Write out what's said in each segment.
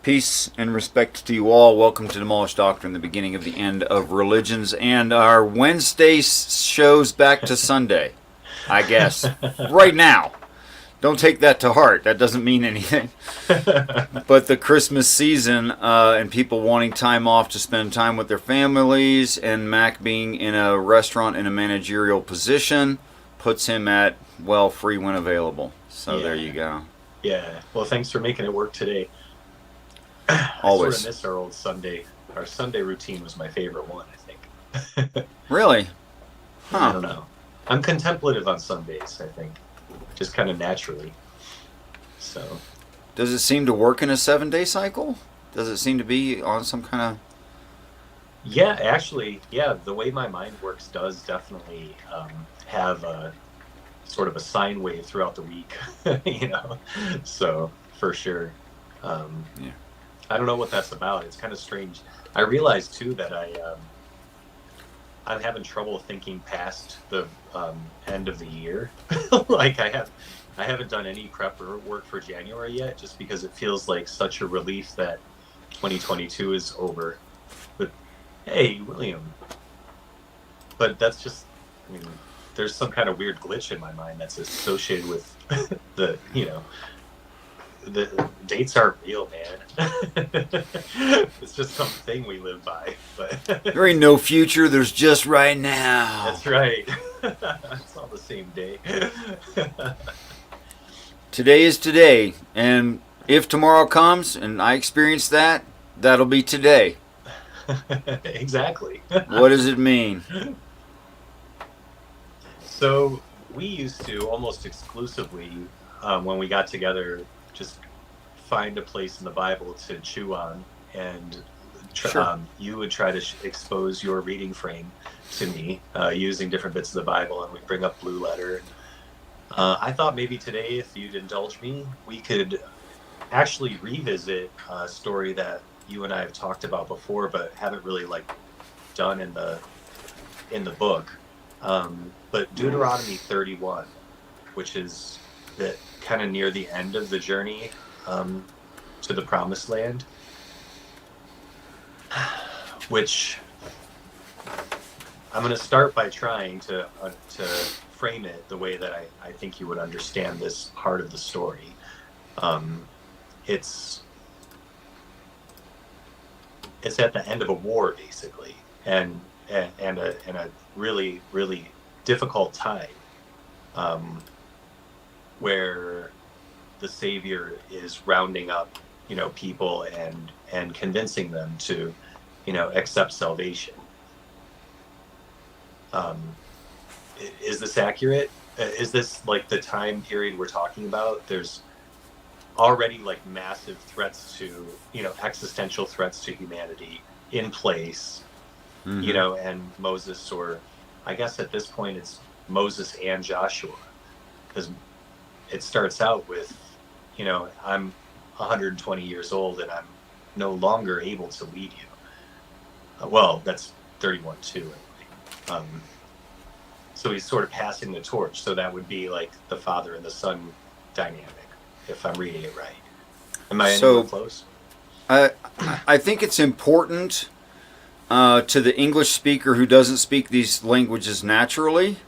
Peace and respect to you all. Welcome to Demolished Doctrine, the beginning of the end of religions, and our Wednesday shows back to Sunday, I guess. Right now. Don't take that to heart. That doesn't mean anything. But the Christmas season and people wanting time off to spend time with their families, and Mac being in a restaurant in a managerial position puts him at, well, free when available. So there you go. Yeah. Well, thanks for making it work today. Always. I sort of miss our old Sunday. Our Sunday routine was my favorite one, I think. Really? Huh. I don't know. I'm contemplative on Sundays, I think. Just kind of naturally. So. Does it seem to work in a 7-day cycle? Does it seem to be on some kind of... Yeah, actually, the way my mind works does definitely have a sort of a sine wave throughout the week, So, for sure. Yeah. I don't know what that's about. It's kind of strange. I realized too that I'm having trouble thinking past the end of the year. Like I haven't done any prep work for January yet, just because it feels like such a relief that 2022 is over. But hey, William. But that's just, there's some kind of weird glitch in my mind that's associated with the dates aren't real, man. It's just something we live by. But there ain't no future, there's just right now. That's right. It's all the same day. Today is today, and if tomorrow comes and I experience that, that'll be today. Exactly. What does it mean? So we used to almost exclusively, when we got together, just find a place in the Bible to chew on, and you would try to expose your reading frame to me using different bits of the Bible, and we'd bring up Blue Letter. I thought maybe today, if you'd indulge me, we could actually revisit a story that you and I have talked about before, but haven't really done in the book. But Deuteronomy 31, which is the kind of near the end of the journey to the Promised Land, which I'm going to start by trying to frame it the way that I think you would understand this part of the story. It's at the end of a war, basically, and a really, really difficult time, where the Savior is rounding up, people and convincing them to, accept salvation. Is this accurate? Is this the time period we're talking about? There's already massive threats to, existential threats to humanity in place, and Moses, or I guess at this point it's Moses and Joshua, because it starts out with, I'm 120 years old and I'm no longer able to lead you. Well, that's 31 too. Anyway. So he's sort of passing the torch. So that would be the father and the son dynamic, if I'm reading it right. Am I anywhere close? I think it's important to the English speaker who doesn't speak these languages naturally,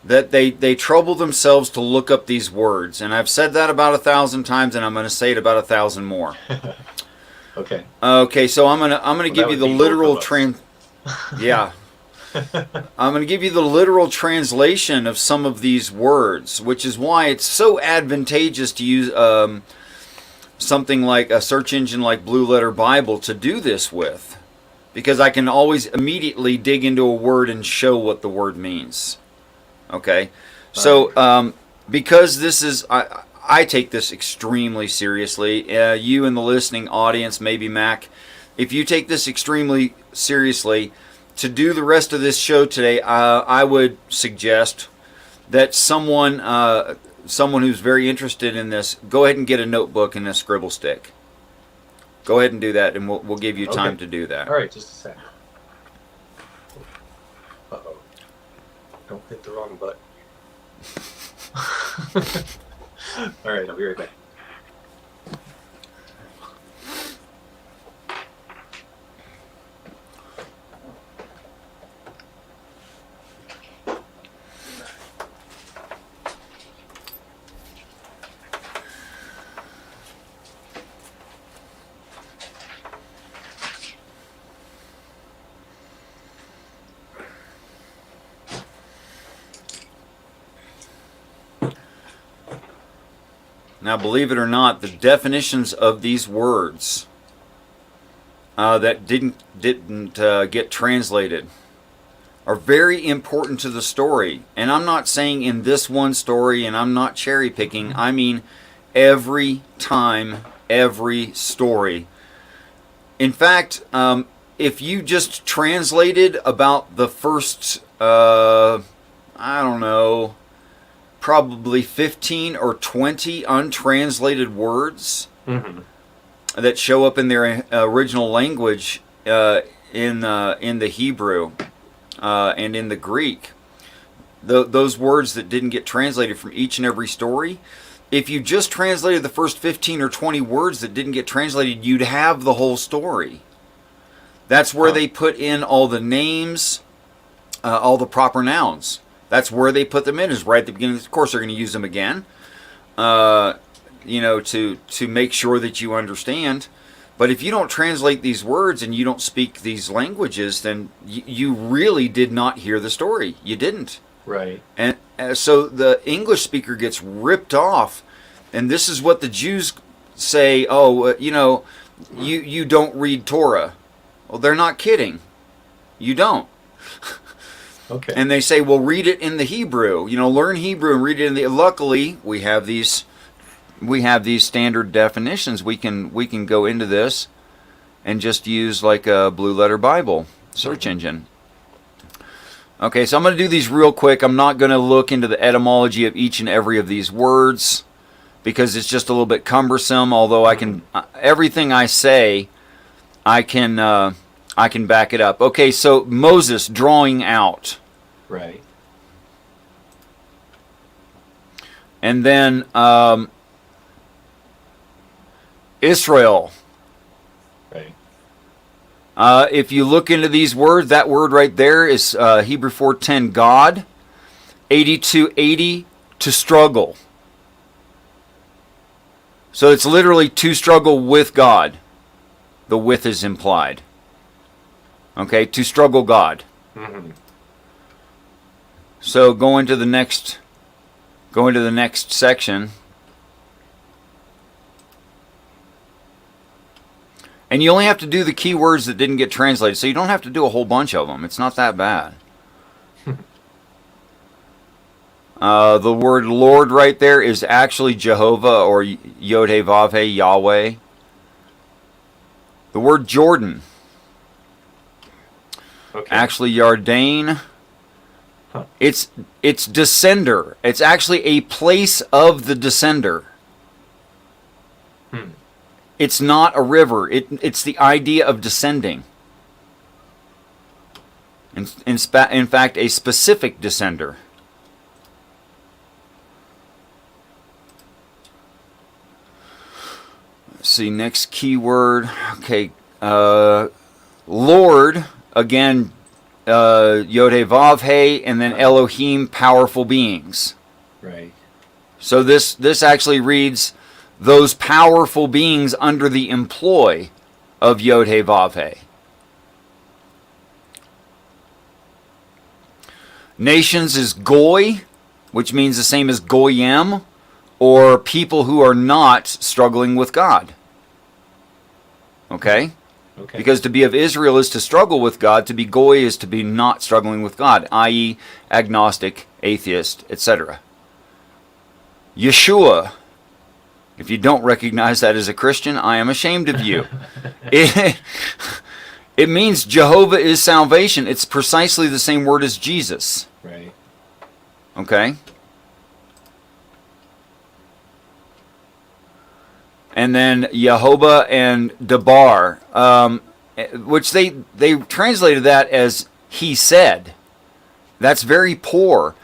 that they trouble themselves to look up these words. And I've said that about 1,000 times, and I'm going to say it about 1,000 more. Okay. Okay, so I'm gonna give you the literal Yeah. I'm going to give you the literal translation of some of these words, which is why it's so advantageous to use something like a search engine like Blue Letter Bible to do this with, because I can always immediately dig into a word and show what the word means. Okay? So, because this is... I take this extremely seriously. You and the listening audience, maybe Mac, if you take this extremely seriously... To do the rest of this show today, I would suggest that someone who's very interested in this, go ahead and get a notebook and a scribble stick. Go ahead and do that, and we'll give you time to do that. All right, just a second. Uh-oh. Don't hit the wrong button. All right, I'll be right back. Now, believe it or not, the definitions of these words that didn't get translated are very important to the story. And I'm not saying in this one story, and I'm not cherry picking. I mean every time, every story. In fact, if you just translated about the first, I don't know, probably 15 or 20 untranslated words that show up in their original language in the Hebrew and in the Greek, those words that didn't get translated from each and every story, if you just translated the first 15 or 20 words that didn't get translated, you'd have the whole story. That's where they put in all the names, all the proper nouns. That's where they put them in, is right at the beginning. Of course, they're going to use them again, to make sure that you understand. But if you don't translate these words and you don't speak these languages, then you really did not hear the story. You didn't. Right. And so the English speaker gets ripped off. And this is what the Jews say, you don't read Torah. Well, they're not kidding. You don't. Okay. And they say, well, read it in the Hebrew. Learn Hebrew and read it in the... Luckily, we have these standard definitions. We can go into this and just use like a Blue Letter Bible search engine. Okay, so I'm going to do these real quick. I'm not going to look into the etymology of each and every of these words because it's just a little bit cumbersome. Although I can, everything I say, I can back it up. Okay, so Moses drawing out. Right. And then Israel. Right. If you look into these words, that word right there is Hebrew 4:10, God. 8280, to struggle. So it's literally to struggle with God. The with is implied. Okay, to struggle God. Mm-hmm. So go into the next section. And you only have to do the key words that didn't get translated, so you don't have to do a whole bunch of them. It's not that bad. The word Lord right there is actually Jehovah, or Yod-Heh-Vav-Heh, Yahweh. The word Jordan, actually Yardain. Huh. It's descender. It's actually a place of the descender. It's not a river. It's the idea of descending. In fact, a specific descender. Let's see, next keyword. Okay, Lord, again, Yod-Heh-Vav-Heh, and then Elohim, powerful beings. Right. So this actually reads, those powerful beings under the employ of Yod-Heh-Vav-Heh. Nations is Goy, which means the same as Goyim, or people who are not struggling with God. Okay? Okay. Because to be of Israel is to struggle with God, to be Goy is to be not struggling with God, i.e. agnostic, atheist, etc. Yeshua. If you don't recognize that as a Christian, I am ashamed of you. It means Jehovah is salvation. It's precisely the same word as Jesus. Right. Okay? And then Yehovah and Debar, which they translated that as he said. That's very poor.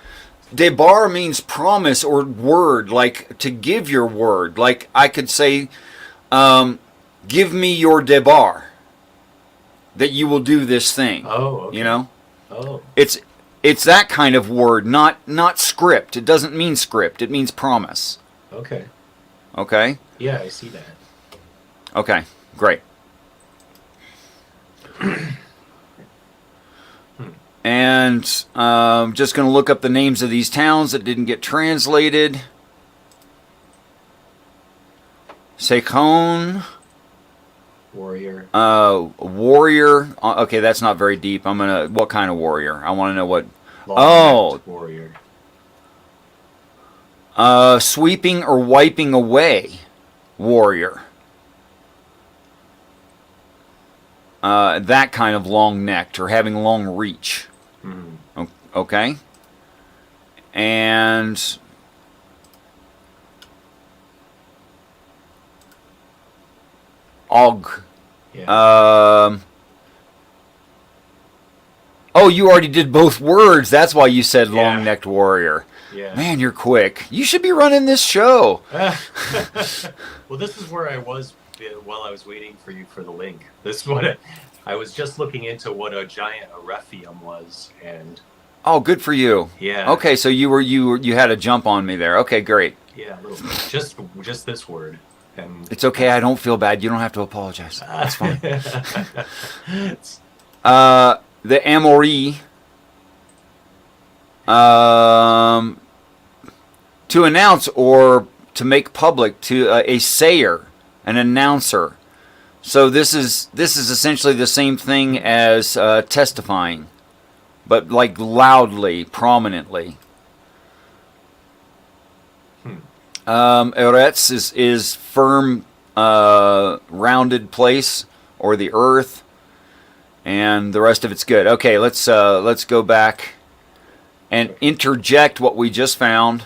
Debar means promise or word, like to give your word. Like I could say, give me your debar, that you will do this thing. Oh, okay. Oh. It's that kind of word, not script. It doesn't mean script. It means promise. Okay. Okay? Yeah, I see that. Okay, great. And just going to look up the names of these towns that didn't get translated. Sekon. Warrior. Warrior. Okay, that's not very deep. What kind of warrior? I want to know what. Long-necked warrior. Sweeping or wiping away warrior. That kind of long-necked or having long reach. Mm-hmm. Okay. And Og. Yeah. Oh, you already did both words. That's why you said Yeah. long-necked warrior. Yeah. Man, you're quick. You should be running this show. Well, this is where I was while I was waiting for you for the link. This is what I was just looking into what a giant euphemism was, and Oh, good for you. yeah. Okay, so you had a jump on me there. Okay, great. Yeah, a little, just this word. And It's okay. I don't feel bad. You don't have to apologize. That's fine. The Amori. To announce or to make public, to a sayer, an announcer. So this is essentially the same thing as testifying, but like loudly, prominently. Eretz is firm, rounded place, or the earth, and the rest of it's good. Okay, let's go back and interject what we just found.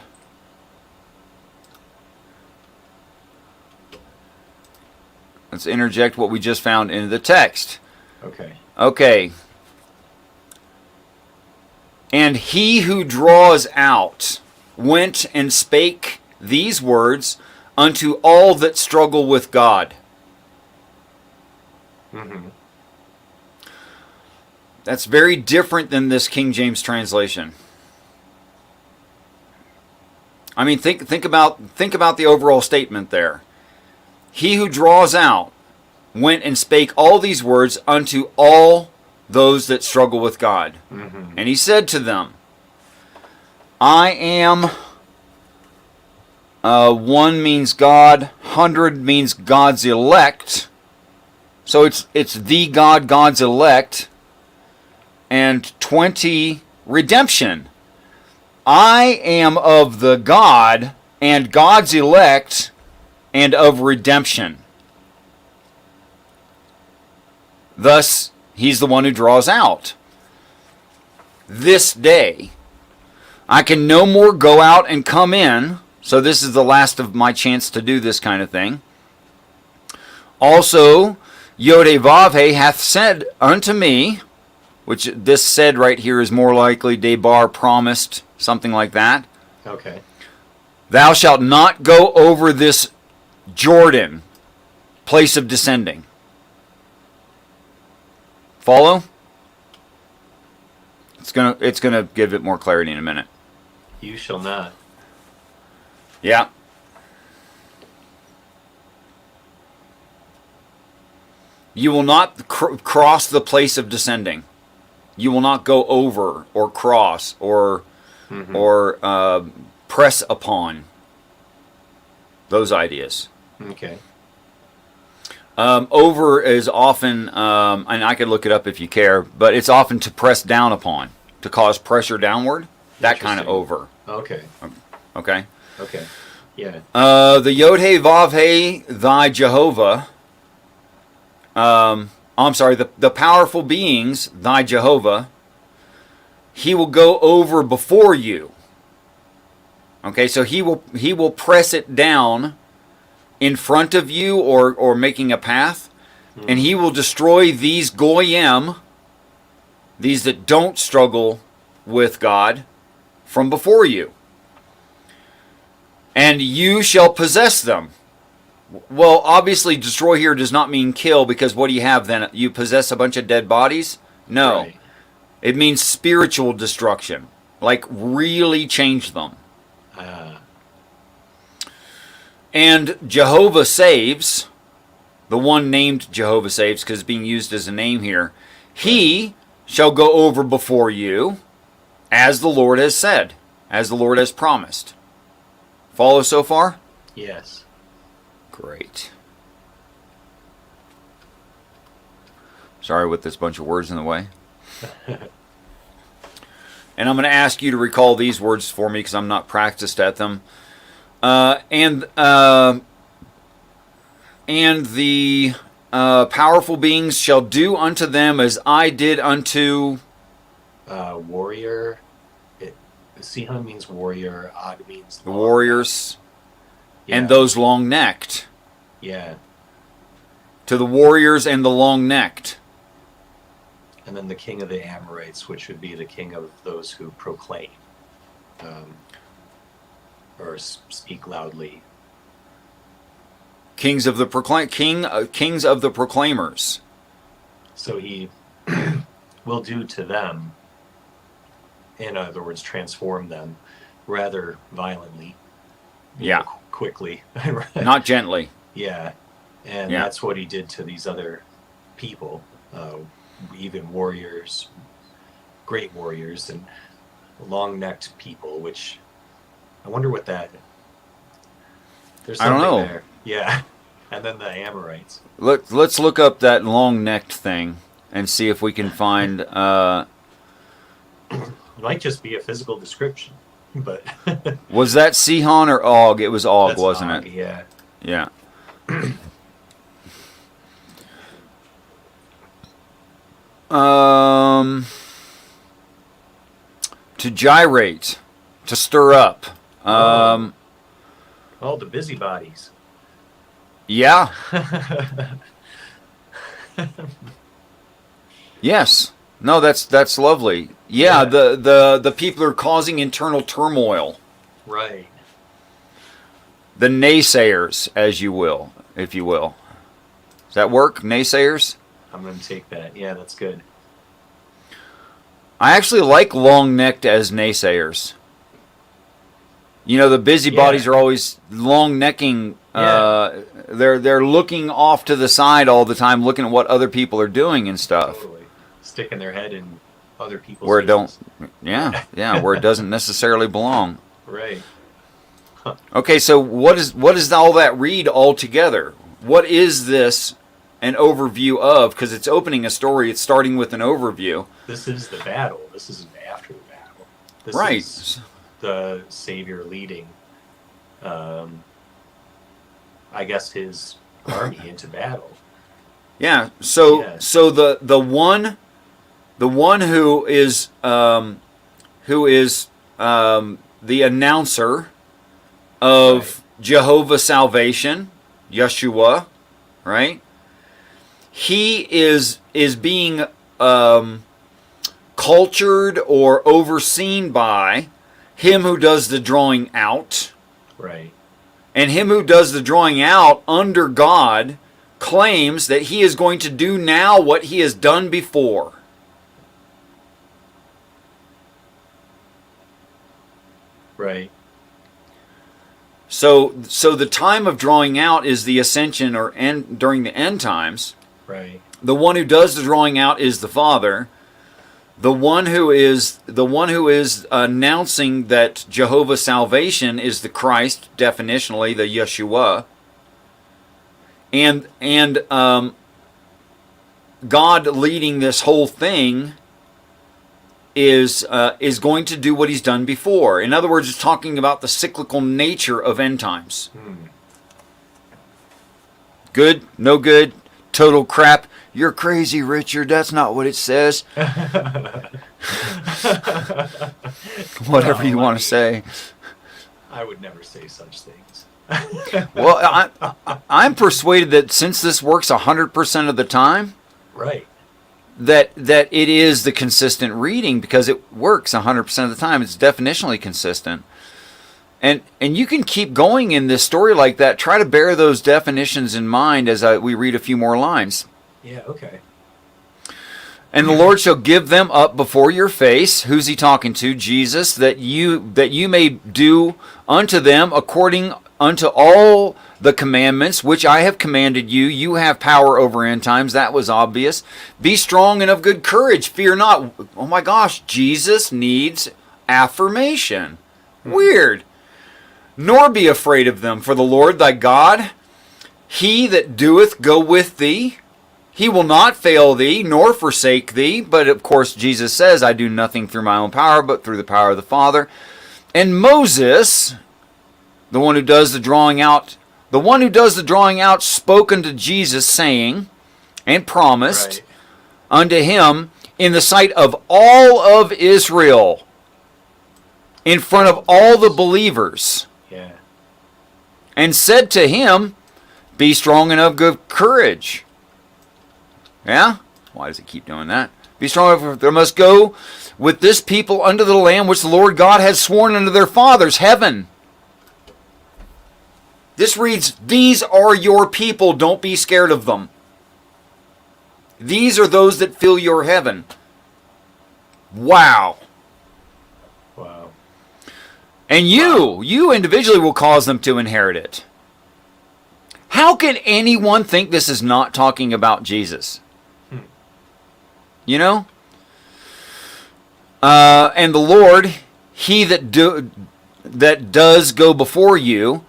Let's interject what we just found into the text. Okay. Okay. And he who draws out went and spake these words unto all that struggle with God. Mm-hmm. That's very different than this King James translation. I mean, think about the overall statement there. He who draws out went and spake all these words unto all those that struggle with God. Mm-hmm. And he said to them, I am, one means God, 100 means God's elect. So it's the God, God's elect, and 20, redemption. I am of the God and God's elect and of redemption. Thus, he's the one who draws out. This day, I can no more go out and come in. So this is the last of my chance to do this kind of thing. Also, Yod-Heh-Vav-Heh hath said unto me, which this said right here is more likely Debar promised, something like that. Okay. Thou shalt not go over this Jordan, place of descending. Follow? It's gonna give it more clarity in a minute. You shall not. Yeah. You will not cross the place of descending. You will not go over or cross or press upon those ideas. Okay. Over is often, and I could look it up if you care, but it's often to press down upon, to cause pressure downward. That kind of over. Okay. Okay. Okay. Yeah. The Yod-Heh-Vav-Heh, thy Jehovah. I'm sorry. The powerful beings, thy Jehovah. He will go over before you. Okay, so he will press it down in front of you or making a path, and he will destroy these goyim, these that don't struggle with God, from before you. And you shall possess them. Well, obviously destroy here does not mean kill, because what do you have then? You possess a bunch of dead bodies? No. Right. It means spiritual destruction. Like really change them. And Jehovah saves, the one named Jehovah saves, because it's being used as a name here. He shall go over before you, as the Lord has said, as the Lord has promised. Follow so far? Yes. Great. Sorry with this bunch of words in the way. And I'm going to ask you to recall these words for me because I'm not practiced at them. And the powerful beings shall do unto them as I did unto... warrior. Sihon means warrior. Og means the warriors. Yeah. And those long-necked. Yeah. To the warriors and the long-necked. And then the king of the Amorites, which would be the king of those who proclaim. Or speak loudly. Kings of the proclaimers. So he will do to them, in other words, transform them rather violently. Yeah. Quickly. Not gently. Yeah. And that's what he did to these other people, even warriors, great warriors, and long-necked people, which I wonder what that... There's something I don't know. there. Yeah. And then the Amorites. Let's look up that long-necked thing and see if we can find... It might just be a physical description, but... Was that Sihon or Og? It was Og, That's wasn't Og, it? Yeah. Yeah. To gyrate, to stir up. Oh, the busybodies. Yeah. Yes. No, that's lovely. Yeah, the people are causing internal turmoil. Right. The naysayers, as you will, if you will. Does that work? Naysayers? I'm going to take that. Yeah, that's good. I actually like long-necked as naysayers. You know, the busybodies are always long-necking. They're looking off to the side all the time, looking at what other people are doing and stuff. Totally. Sticking their head in other people's where it faces. where it doesn't necessarily belong. Right. Huh. Okay, so what does all that read all together? What is this an overview of? Because it's opening a story. It's starting with an overview. This is the battle. This isn't after the battle. This Right. is the Savior leading, I guess, his army into battle. Yeah. So the one who is the announcer of Jehovah's salvation, Yeshua, right? He is being cultured or overseen by him who does the drawing out. Right. And him who does the drawing out under God claims that he is going to do now what he has done before. Right. So the time of drawing out is the ascension or during the end times. Right. The one who does the drawing out is the Father. The one who is announcing that Jehovah's salvation is the Christ, definitionally the Yeshua. And God leading this whole thing is going to do what he's done before. In other words, it's talking about the cyclical nature of end times. Good, no good, total crap. You're crazy, Richard. That's not what it says. Whatever you want to say. I would never say such things. Well, I'm persuaded that since this works 100% of the time, right, that it is the consistent reading because it works 100% of the time. It's definitionally consistent. And you can keep going in this story like that. Try to bear those definitions in mind as we read a few more lines. Yeah, okay. And the Lord shall give them up before your face. Who's he talking to? Jesus. That you may do unto them according unto all the commandments which I have commanded you. You have power over end times. That was obvious. Be strong and of good courage. Fear not. Oh my gosh, Jesus needs affirmation. Weird. Nor be afraid of them, for the Lord thy God He that doeth go with thee. He will not fail thee, nor forsake thee. But of course, Jesus says, I do nothing through my own power, but through the power of the Father. And Moses, the one who does the drawing out, spoke unto Jesus, saying, and promised unto him in the sight of all of Israel, in front of all the believers, and said to him, be strong and of good courage. Yeah? Why does it keep doing that? Be strong, there must go with this people unto the land which the Lord God has sworn unto their fathers, heaven. This reads, these are your people, don't be scared of them. These are those that fill your heaven. Wow. Wow. And you individually will cause them to inherit it. How can anyone think this is not talking about Jesus? You know? And the Lord, he that does go before you,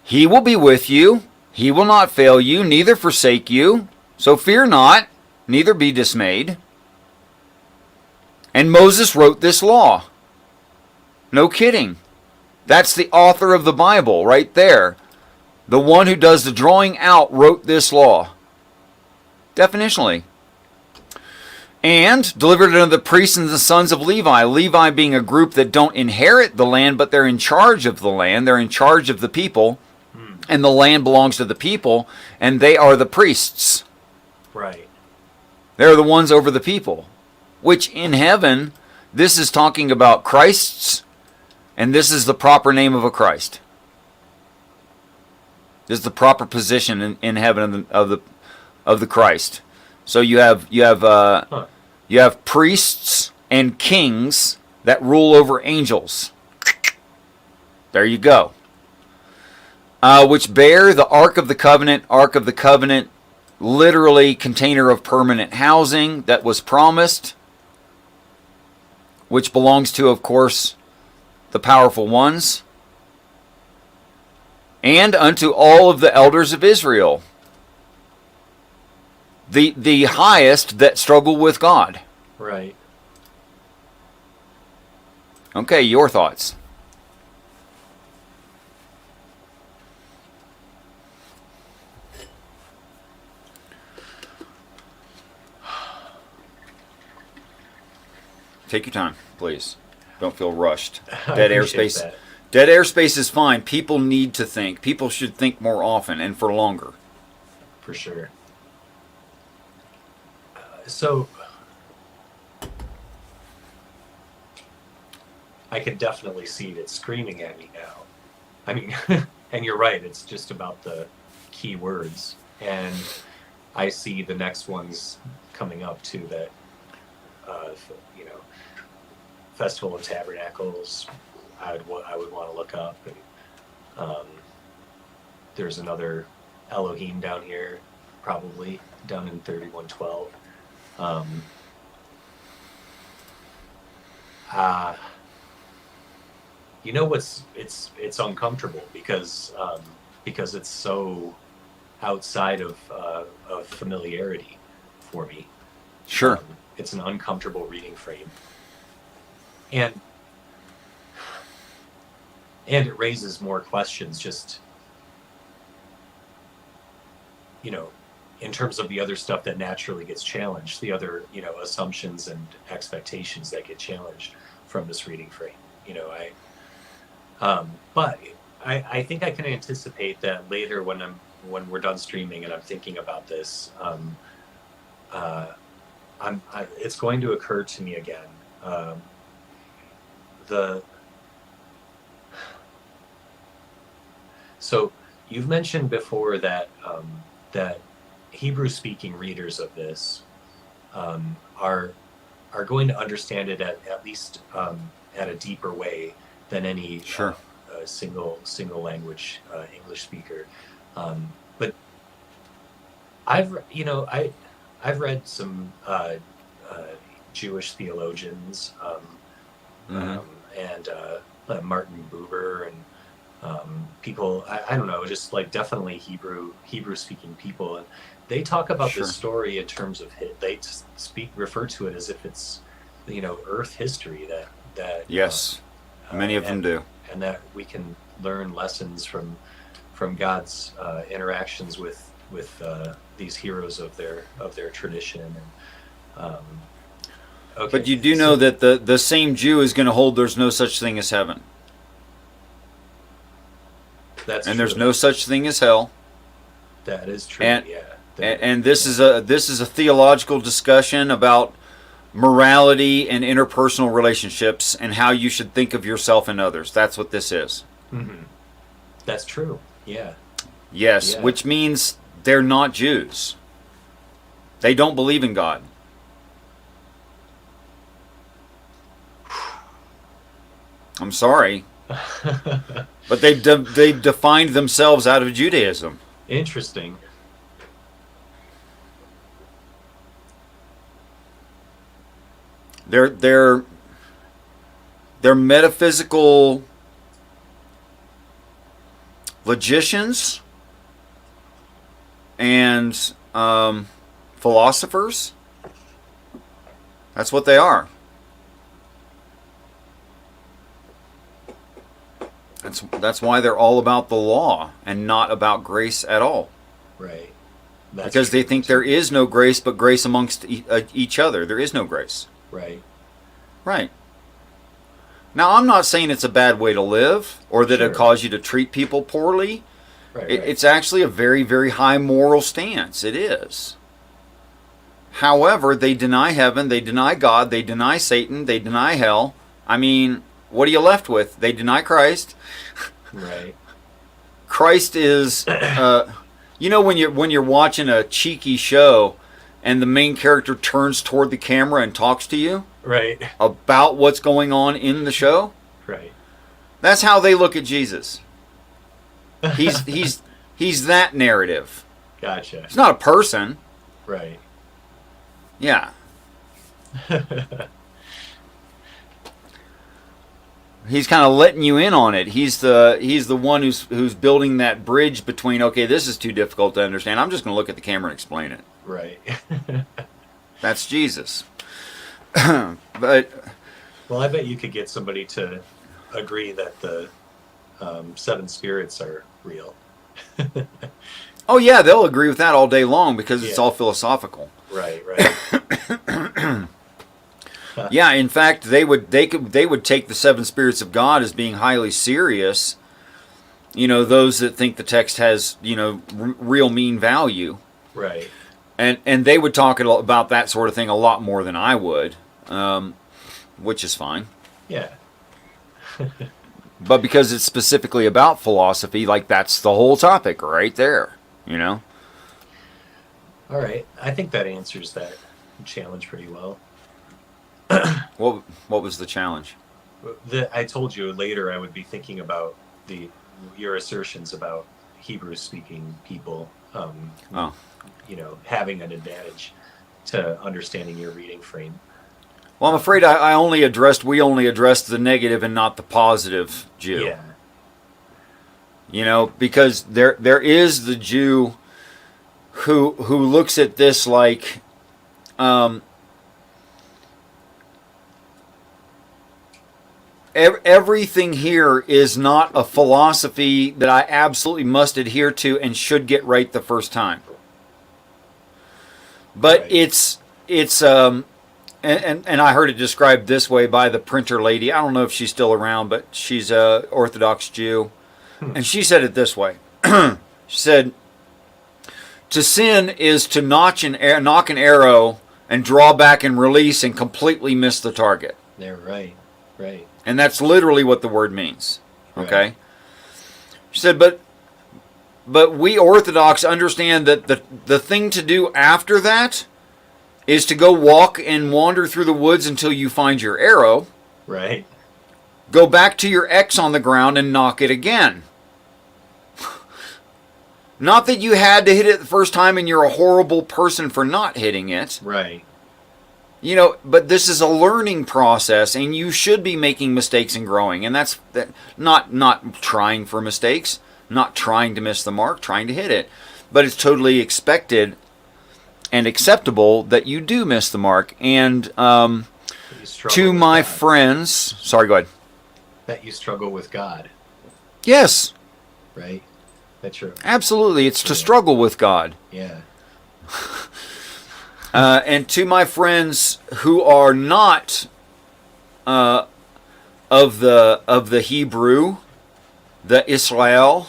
he will be with you. He will not fail you, neither forsake you. So fear not, neither be dismayed. And Moses wrote this law. No kidding. That's the author of the Bible right there. The one who does the drawing out wrote this law. Definitionally. And delivered it unto the priests and the sons of Levi. Levi being a group that don't inherit the land, but they're in charge of the land. They're in charge of the people. And the land belongs to the people. And they are the priests. Right. They're the ones over the people. Which in heaven, this is talking about Christ's. And this is the proper name of a Christ. This is the proper position in heaven of the Christ. So you have priests and kings that rule over angels. There you go. Which bear the Ark of the Covenant, literally container of permanent housing that was promised, which belongs to, of course, the powerful ones, and unto all of the elders of Israel, the highest that struggle with God. Right. Okay, your thoughts. Take your time, please. Don't feel rushed. Dead airspace. Dead airspace is fine. People need to think. People should think more often and for longer. For sure. So I can definitely see it screaming at me now. I mean, and you're right. It's just about the key words, and I see the next ones coming up too. That Festival of Tabernacles, I would want to look up, and there's another Elohim down here, probably down in 3112. It's uncomfortable because it's so outside of familiarity for me. Sure. It's an uncomfortable reading frame. And it raises more questions just, in terms of the other stuff that naturally gets challenged, the other, assumptions and expectations that get challenged from this reading frame. But I think I can anticipate that later when we're done streaming and I'm thinking about this, it's going to occur to me again. So you've mentioned before that that Hebrew-speaking readers of this are going to understand it at least at a deeper way than any single language English speaker. But I've read some Jewish theologians. And Martin Buber people, I don't know, just like definitely Hebrew speaking people, and they talk about Sure. this story in terms of they refer to it as if it's, Earth history, that Yes. Many of them do. and that we can learn lessons from God's interactions with these heroes of their tradition. And okay, But you do know that the same Jew is going to hold there's no such thing as heaven. That's and true. There's no such thing as hell. That is true. And yeah. and this is a theological discussion about morality and interpersonal relationships and how you should think of yourself and others. That's what this is. Mm-hmm. That's true. Yeah. Yes, Yeah. which means they're not Jews. They don't believe in God. I'm sorry, but they've defined themselves out of Judaism. Interesting. They're metaphysical logicians and philosophers. That's what they are. That's why they're all about the law and not about grace at all. Right. Because they think there is no grace but grace amongst each other. There is no grace. Right. Right. Now, I'm not saying it's a bad way to live or that it causes you to treat people poorly. Right. It's actually a very, very high moral stance. It is. However, they deny heaven, they deny God, they deny Satan, they deny hell. I mean, what are you left with? They deny Christ. Right. Christ is, when you're watching a cheeky show and the main character turns toward the camera and talks to you Right. about what's going on in the show. Right. That's how they look at Jesus. He's that narrative. Gotcha. He's not a person. Right. Yeah. He's kind of letting you in on it. He's the one who's building that bridge between, okay, this is too difficult to understand. I'm just going to look at the camera and explain it. Right. That's Jesus. But well, I bet you could get somebody to agree that the seven spirits are real. oh yeah, they'll agree with that all day long because it's all philosophical. Right. Right. Yeah, in fact, they would take the seven spirits of God as being highly serious. Those that think the text has real mean value. Right. And they would talk about that sort of thing a lot more than I would, which is fine. Yeah. But because it's specifically about philosophy, like that's the whole topic right there. All right. I think that answers that challenge pretty well. What was the challenge? I told you later I would be thinking about your assertions about Hebrew-speaking people, having an advantage to understanding your reading frame. Well, I'm afraid we only addressed the negative and not the positive Jew. Yeah. Because there is the Jew who looks at this like, everything here is not a philosophy that I absolutely must adhere to and should get right the first time. But it's and I heard it described this way by the printer lady. I don't know if she's still around, but she's a Orthodox Jew. And she said it this way. She said, to sin is to nock an arrow and draw back and release and completely miss the target. They're right. Right. And that's literally what the word means. Okay? Right. She said, but we Orthodox understand that the thing to do after that is to go walk and wander through the woods until you find your arrow. Right. Go back to your X on the ground and knock it again. Not that you had to hit it the first time and you're a horrible person for not hitting it. Right. But this is a learning process, and you should be making mistakes and growing. And that's not trying for mistakes, not trying to miss the mark, trying to hit it. But it's totally expected and acceptable that you do miss the mark. And to my friends, sorry, go ahead. That you struggle with God. Yes. Right? That's true. Absolutely. It's to struggle with God. Yeah. And to my friends who are not of the Hebrew, the Israel,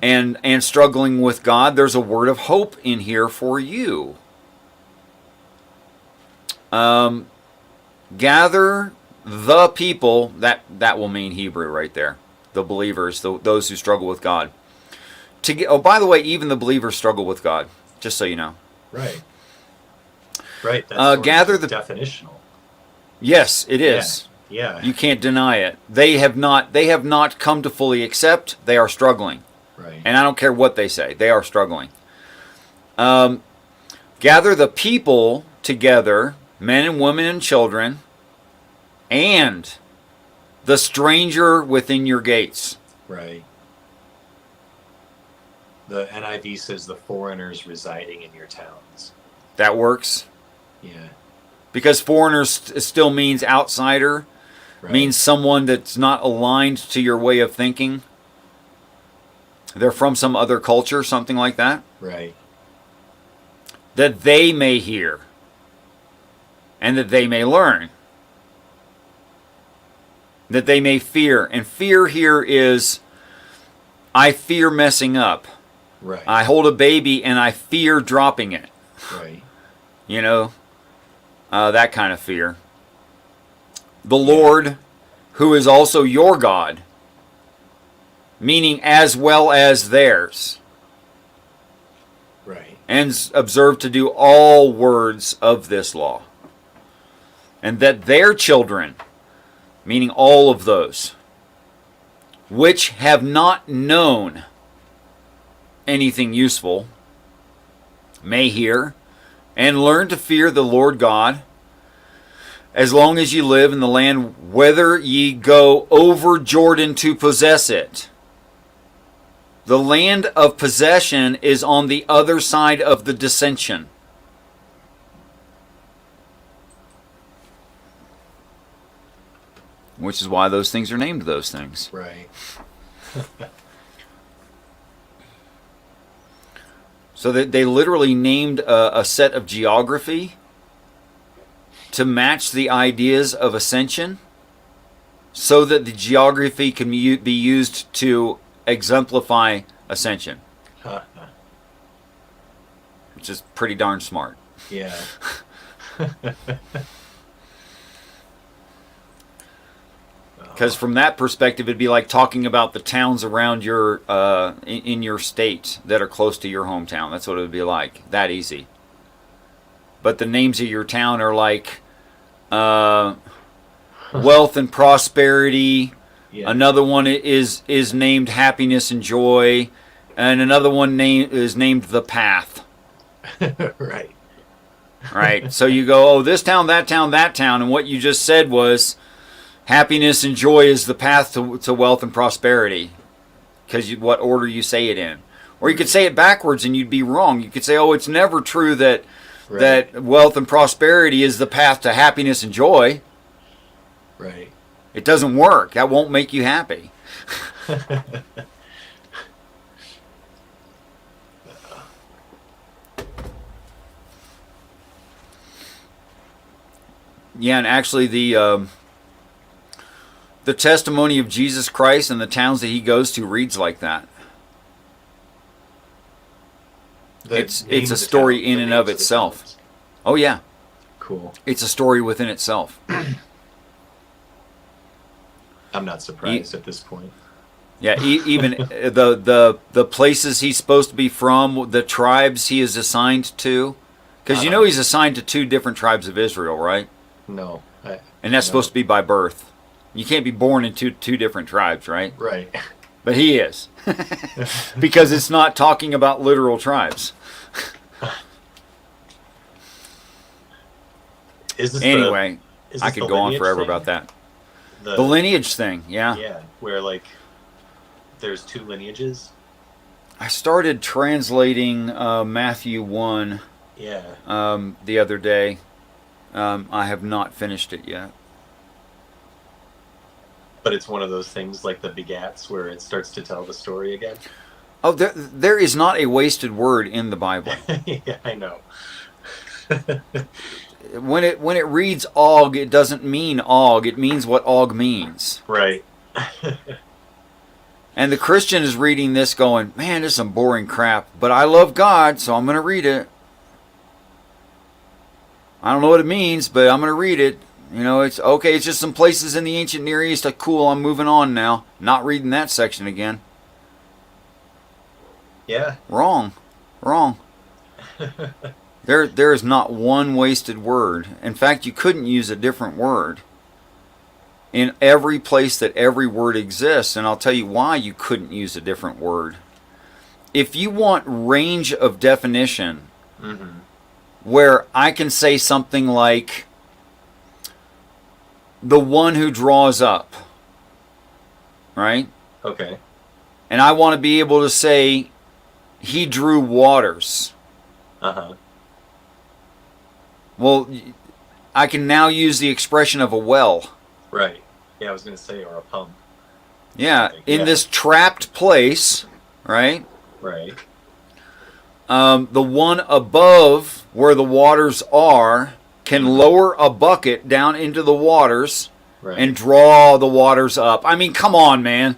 and struggling with God, there's a word of hope in here for you. Gather the people, that will mean Hebrew right there. The believers, those who struggle with God. By the way, even the believers struggle with God, just so you know. Right. Right. That's gather the definitional. Yes, it is. Yeah. You can't deny it. They have not come to fully accept. They are struggling. Right. And I don't care what they say. They are struggling. Gather the people together, men and women and children, and the stranger within your gates. Right. The NIV says the foreigners residing in your towns. That works. Yeah. Because foreigners still means outsider, means someone that's not aligned to your way of thinking. They're from some other culture, something like that. Right. That they may hear and that they may learn. That they may fear. And fear here is, I fear messing up. Right. I hold a baby and I fear dropping it. Right. That kind of fear. The Lord, who is also your God, meaning as well as theirs. Right. And observe to do all words of this law. And that their children, meaning all of those, which have not known anything useful, may hear and learn to fear the Lord God, as long as ye live in the land whither ye go over Jordan to possess it. The land of possession is on the other side of the dissension. Which is why those things are named those things. Right. So they literally named a set of geography to match the ideas of ascension, so that the geography can be used to exemplify ascension. Which is pretty darn smart. Yeah. Because from that perspective, it'd be like talking about the towns around your in your state that are close to your hometown. That's what it would be like. That easy. But the names of your town are like wealth and prosperity. Yeah. Another one is named happiness and joy, and another one is named the path. Right. Right. So you go, oh, this town, that town, that town, and what you just said was happiness and joy is the path to wealth and prosperity, because what order you say it in. Or you could say it backwards and you'd be wrong. You could say, oh, it's never true that that wealth and prosperity is the path to happiness and joy. Right. It doesn't work. That won't make you happy. Yeah, and actually the testimony of Jesus Christ and the towns that he goes to reads like that. It's a story in and of itself. Oh yeah. Cool. It's a story within itself. I'm not surprised at this point. Yeah, even the places he's supposed to be from, the tribes he is assigned to, because he's assigned to 2 different tribes of Israel, right? No. And that's supposed to be by birth. You can't be born in two different tribes, right? Right. But he is. Because it's not talking about literal tribes. Is this Anyway, is I this the could go on lineage forever thing? about that. The lineage thing, yeah. Yeah, where like there's two lineages. I started translating Matthew 1 Yeah. the other day. I have not finished it yet. But it's one of those things like the begats where it starts to tell the story again. Oh, there is not a wasted word in the Bible. Yeah, I know. When it reads Og, it doesn't mean Og. It means what Og means. Right. And the Christian is reading this going, man, this is some boring crap. But I love God, so I'm going to read it. I don't know what it means, but I'm going to read it. You know, it's okay. It's just some places in the ancient Near East. Cool, I'm moving on now. Not reading that section again. Yeah. Wrong. There is not one wasted word. In fact, you couldn't use a different word in every place that every word exists, and I'll tell you why you couldn't use a different word. If you want range of definition, where I can say something like, the one who draws up, right? Okay. And I want to be able to say, he drew waters. Well, I can now use the expression of a well. Right. Yeah, I was going to say, or a pump. Yeah, in this trapped place, right? Right. The one above where the waters are can lower a bucket down into the waters and draw the waters up. I mean, come on, man.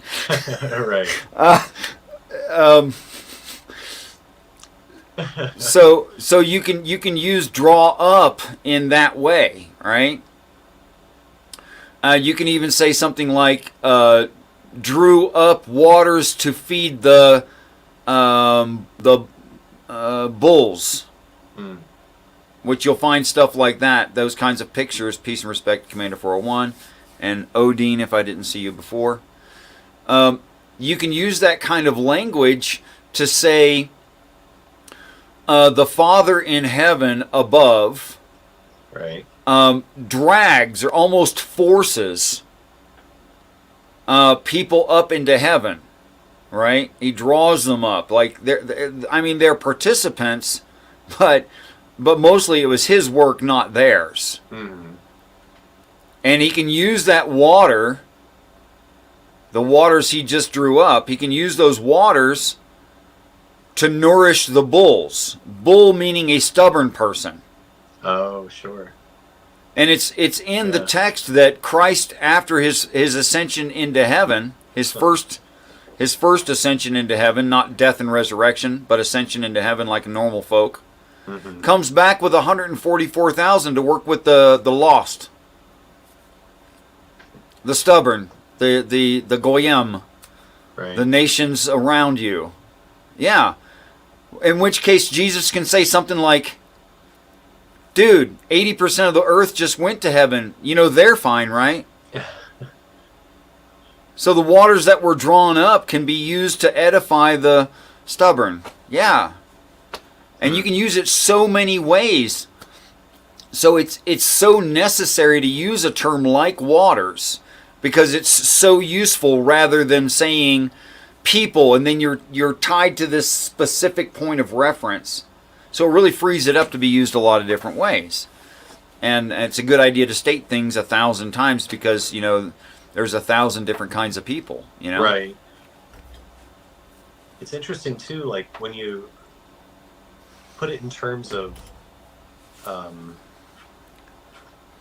Right. So you can use draw up in that way, right? You can even say something like drew up waters to feed the bulls, which you'll find stuff like that. Those kinds of pictures. Peace and Respect, Commander 401, and Odin. If I didn't see you before, you can use that kind of language to say the Father in heaven above. Right. Drags or almost forces people up into heaven, right? He draws them up. Like they're participants, but mostly it was his work, not theirs. And he can use that water, the waters he just drew up, he can use those waters to nourish the bulls. Bull meaning a stubborn person. Oh, sure. And it's in the text that Christ, after his ascension into heaven, his first ascension into heaven, not death and resurrection, but ascension into heaven like normal folk, comes back with 144,000 to work with the lost, the stubborn, the goyim, the nations around you. Yeah. In which case Jesus can say something like, dude, 80% of the earth just went to heaven. You know, they're fine, right? So the waters that were drawn up can be used to edify the stubborn. Yeah. And you can use it so many ways. So it's so necessary to use a term like waters because it's so useful rather than saying people and then you're tied to this specific point of reference. So it really frees it up to be used a lot of different ways. And it's a good idea to state things 1,000 times because, you know, there's 1,000 different kinds of people, you know? Right. It's interesting, too, like, when you put it in terms of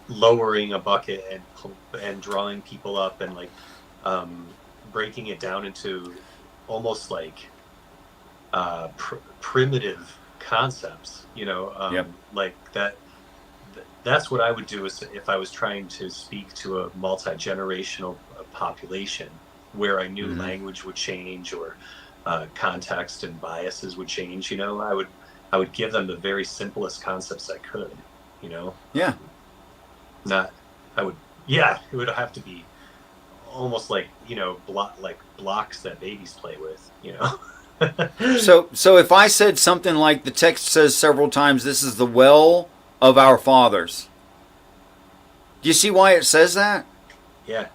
lowering a bucket and drawing people up and, like, breaking it down into almost, like, primitive concepts, you know, like that's what I would do if I was trying to speak to a multi-generational population where I knew language would change or context and biases would change. You know, I would give them the very simplest concepts I could, you know. Yeah. It would have to be almost like, you know, blocks that babies play with, you know. So if I said something like the text says several times, this is the well of our fathers, Do you see why it says that? Yeah.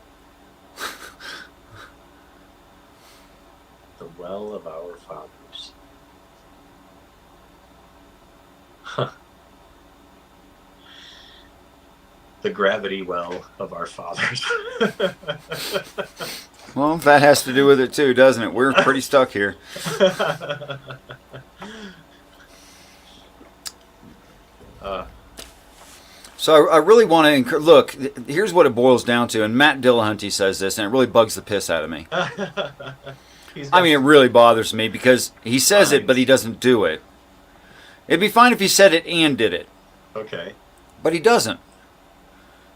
The well of our fathers. Huh. The gravity well of our fathers. Well, that has to do with it too, doesn't it? We're pretty stuck here. So I really want to encourage. Look, here's what it boils down to, and Matt Dillahunty says this, and it really bugs the piss out of me. I mean, it really bothers me because he says it, but he doesn't do it. It'd be fine if he said it and did it. Okay. But he doesn't.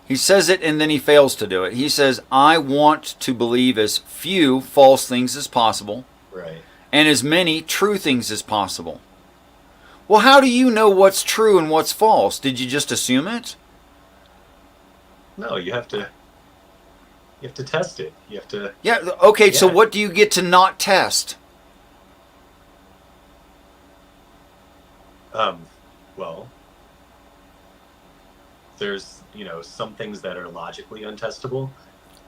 He says it and then he fails to do it. He says, I want to believe as few false things as possible. Right. And as many true things as possible. Well, how do you know what's true and what's false? Did you just assume it? No, you have to test it. You have to. Yeah, okay, so what do you get to not test? Well, there's, some things that are logically untestable,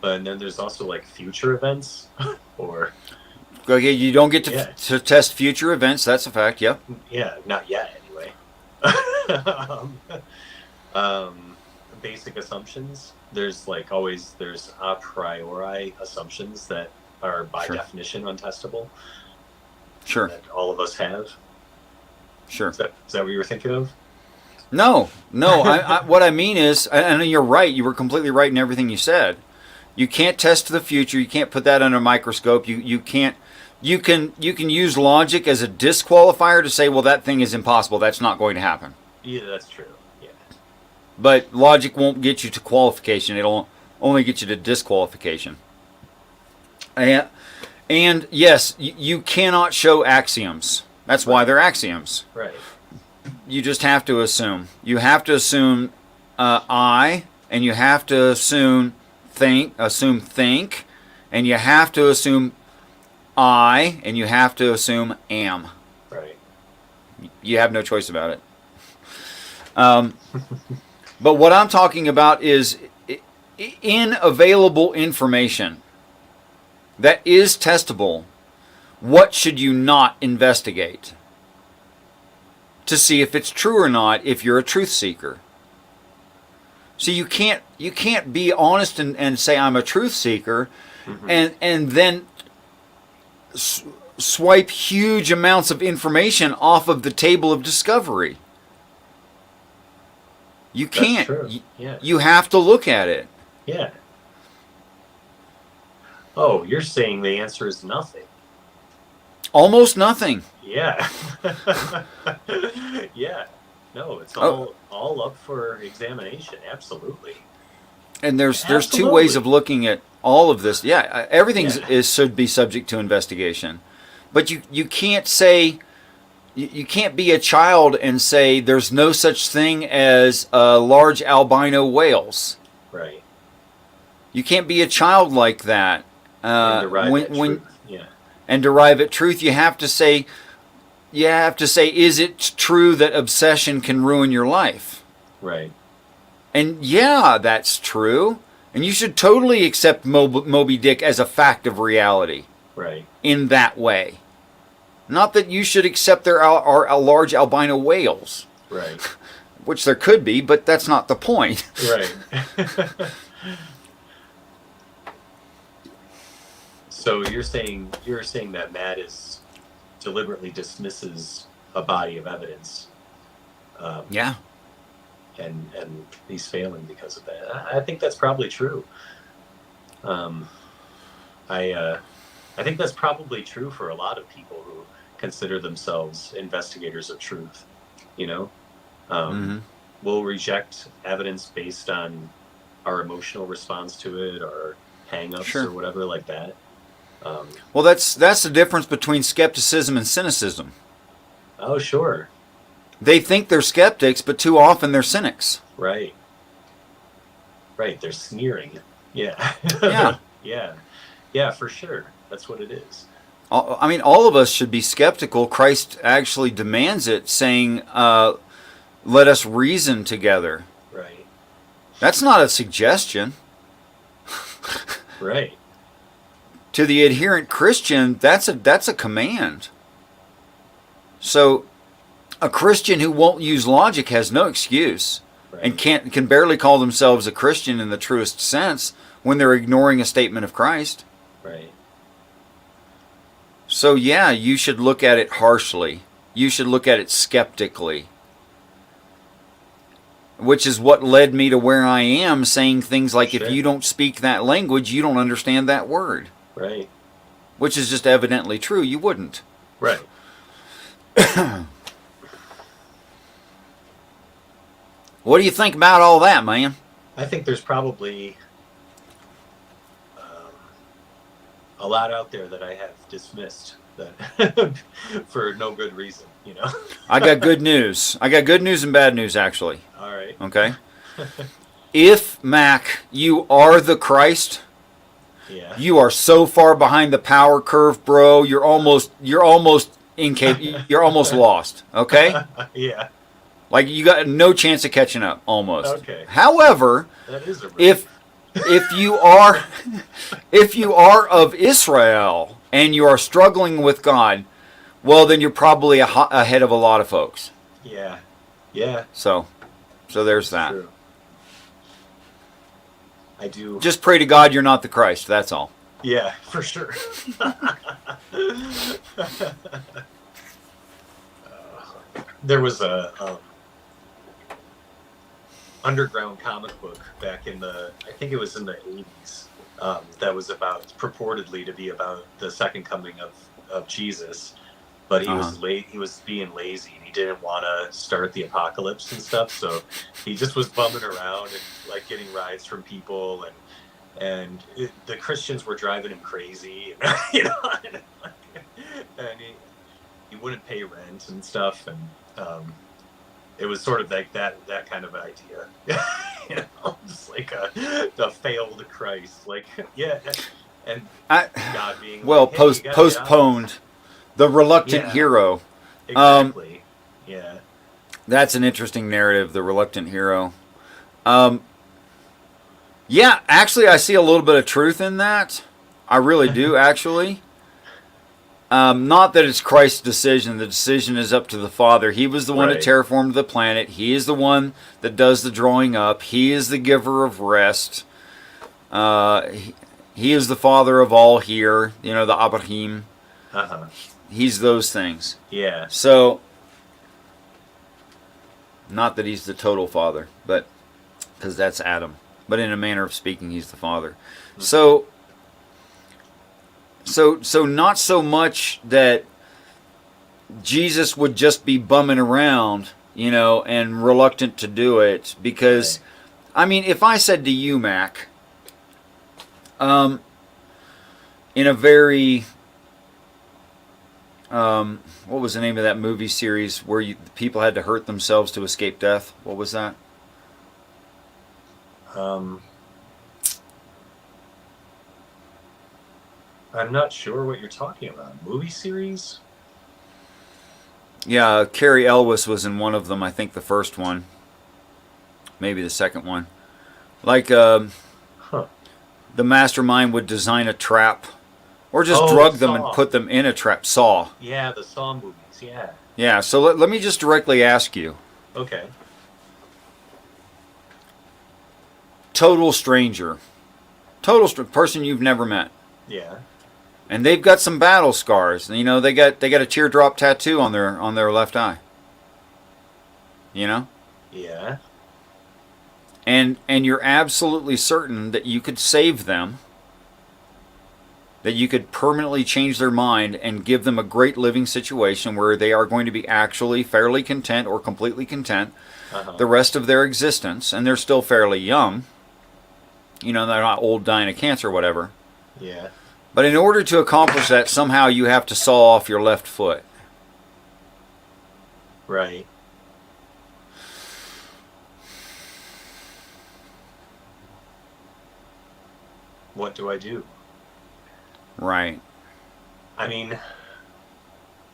but then there's also like future events or. Okay, you don't get to test future events. That's a fact. Yep. Yeah, not yet anyway. Basic assumptions. There's a priori assumptions that are by definition untestable. Sure. That all of us have. Sure. Is that what you were thinking of? No. What I mean is, and you're right. You were completely right in everything you said. You can't test the future. You can't put that under a microscope. You can't. You can use logic as a disqualifier to say, well, that thing is impossible. That's not going to happen. Yeah, that's true. Yeah. But logic won't get you to qualification. It'll only get you to disqualification. And yes, you cannot show axioms. That's why they're axioms. Right. You just have to assume. You have to assume I, and you have to assume think, and you have to assume I, and you have to assume am. Right. You have no choice about it. But what I'm talking about is in available information that is testable. What should you not investigate to see if it's true or not if you're a truth seeker? So you can't be honest and say I'm a truth seeker, and then swipe huge amounts of information off of the table of discovery. You can't. You have to look at it. Yeah. Oh, you're saying the answer is nothing. Almost nothing. Yeah. Yeah. No, it's all up for examination. Absolutely. And there's two ways of looking at all of this. Yeah, everything should be subject to investigation. But you can't say, you can't be a child and say there's no such thing as large albino whales. Right. You can't be a child like that. And derive at truth. You have to say, is it true that obsession can ruin your life? Right. And yeah, that's true. And you should totally accept Moby Dick as a fact of reality. Right. In that way. Not that you should accept there are large albino whales. Right. Which there could be, but that's not the point. Right. So you're saying that Matt deliberately dismisses a body of evidence. Yeah. And he's failing because of that. I think that's probably true. I think that's probably true for a lot of people who consider themselves investigators of truth. We'll reject evidence based on our emotional response to it, or hang-ups or whatever like that. Well, that's the difference between skepticism and cynicism. Oh, sure. They think they're skeptics, but too often they're cynics. Right. Right, they're sneering. Yeah. Yeah. Yeah. Yeah, for sure. That's what it is. I mean, all of us should be skeptical. Christ actually demands it, saying, let us reason together. Right. That's not a suggestion. Right. To the adherent Christian, that's a command. So a Christian who won't use logic has no excuse, Right. and can barely call themselves a Christian in the truest sense when they're ignoring a statement of Christ. Right. So yeah, you should look at it harshly. You should look at it skeptically. Which is what led me to where I am, saying things like, Sure. if you don't speak that language, you don't understand that word. Right. Which is just evidently true. You wouldn't. Right. What do you think about all that, man? I think there's probably a lot out there that I have dismissed that for no good reason, you know. I got good news. I got good news and bad news, actually. All right. Okay? If, Mac, you are the Christ, Yeah. you are so far behind the power curve, bro. You're almost incapable. You're almost lost. Okay? Yeah. Like, you got no chance of catching up, almost. Okay. However, That is a risk. if you are of Israel and you are struggling with God, well, then you're probably ahead of a lot of folks. Yeah. Yeah. So there's that. True. I do. Just pray to God you're not the Christ. That's all. Yeah, for sure. There was a underground comic book back in I think it was in the 80s, that was purportedly to be about the second coming of Jesus, but he was late. He was being lazy and he didn't want to start the apocalypse and stuff, so he just was bumming around and like getting rides from people, and the Christians were driving him crazy, you know, and he wouldn't pay rent and stuff, and it was sort of like that kind of idea, you know, just like the failed Christ, like, yeah, and God being well, like, hey, you gotta postponed, the reluctant hero. Exactly. Yeah. That's an interesting narrative, the reluctant hero. Yeah, actually, I see a little bit of truth in that. I really do, actually. Not that it's Christ's decision. The decision is up to the Father. He was the one Right. that terraformed the planet. He is the one that does the drawing up. He is the giver of rest. He is the Father of all here. You know, the Abraham. Uh-huh. He's those things. Yeah. So, not that he's the total Father, but because that's Adam. But in a manner of speaking, he's the Father. Mm-hmm. So not so much that Jesus would just be bumming around, you know, and reluctant to do it. Because, right. I mean, if I said to you, Mac, in a very, what was the name of that movie series where people had to hurt themselves to escape death? What was that? I'm not sure what you're talking about. Movie series? Yeah, Carrie Elwes was in one of them. I think the first one, maybe the second one. Like, the mastermind would design a trap, or just drug them and put them in a trap. Saw. Yeah, the Saw movies. Yeah. Yeah. So let me just directly ask you. Okay. Total stranger, person you've never met. Yeah. And they've got some battle scars. You know, they got a teardrop tattoo on their left eye. You know? Yeah. And you're absolutely certain that you could save them, that you could permanently change their mind and give them a great living situation where they are going to be actually fairly content or completely content the rest of their existence, and they're still fairly young. You know, they're not old dying of cancer or whatever. Yeah. But in order to accomplish that, somehow you have to saw off your left foot. Right. What do I do? Right. I mean,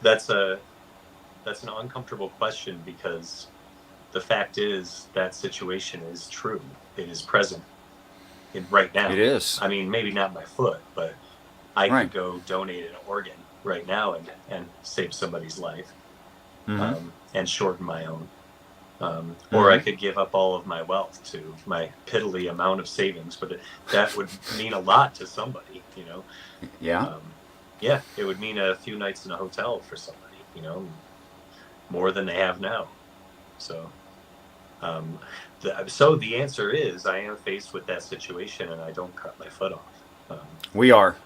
that's an uncomfortable question, because the fact is that situation is true. is present in right now. It is. I mean, maybe not my foot, but I Right. could go donate an organ right now and save somebody's life, and shorten my own. Or I could give up all of my wealth to my piddly amount of savings, but that would mean a lot to somebody, you know. Yeah. Yeah, it would mean a few nights in a hotel for somebody, you know, more than they have now. So, so the answer is, I am faced with that situation, and I don't cut my foot off. We are.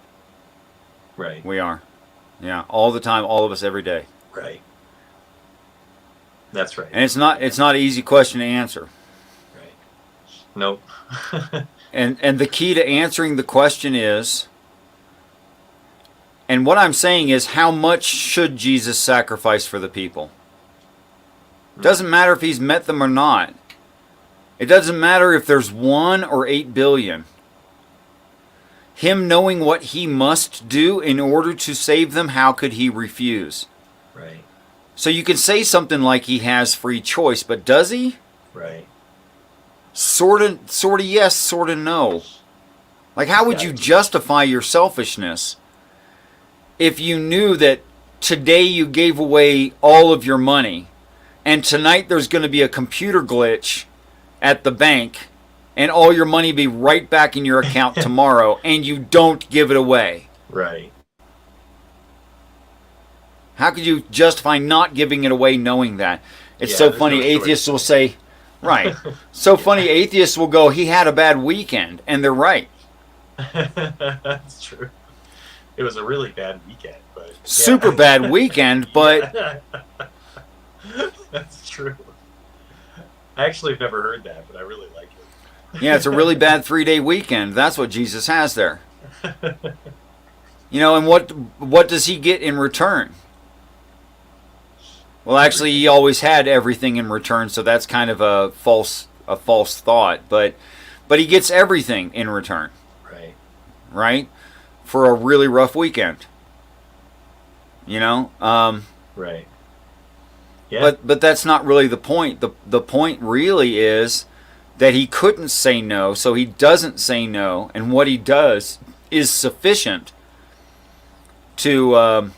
Right. We are. Yeah, all the time, all of us, every day. Right. That's right. And it's not an easy question to answer. Right. Nope. And the key to answering the question is, and what I'm saying is, how much should Jesus sacrifice for the people? Doesn't matter if he's met them or not. It doesn't matter if there's 1 or 8 billion. Him knowing what he must do in order to save them, how could he refuse? Right. So you can say something like he has free choice, but does he? Right. Sort of yes, sort of no. Like, how would you justify your selfishness if you knew that today you gave away all of your money, and tonight there's going to be a computer glitch at the bank, and all your money be right back in your account tomorrow, and you don't give it away? Right. How could you justify not giving it away knowing that? It's so funny. No atheists will say, right. So funny. Atheists will go, he had a bad weekend. And they're right. That's true. It was a really bad weekend. But super bad weekend, but... That's true. I actually have never heard that, but I really like it. Yeah, it's a really bad 3-day weekend. That's what Jesus has there. You know, and what does he get in return? Well, actually, he always had everything in return, so that's kind of a false thought. But he gets everything in return. Right. Right? For a really rough weekend. You know? Right. Yeah. But that's not really the point. The point really is that he couldn't say no, so he doesn't say no, and what he does is sufficient to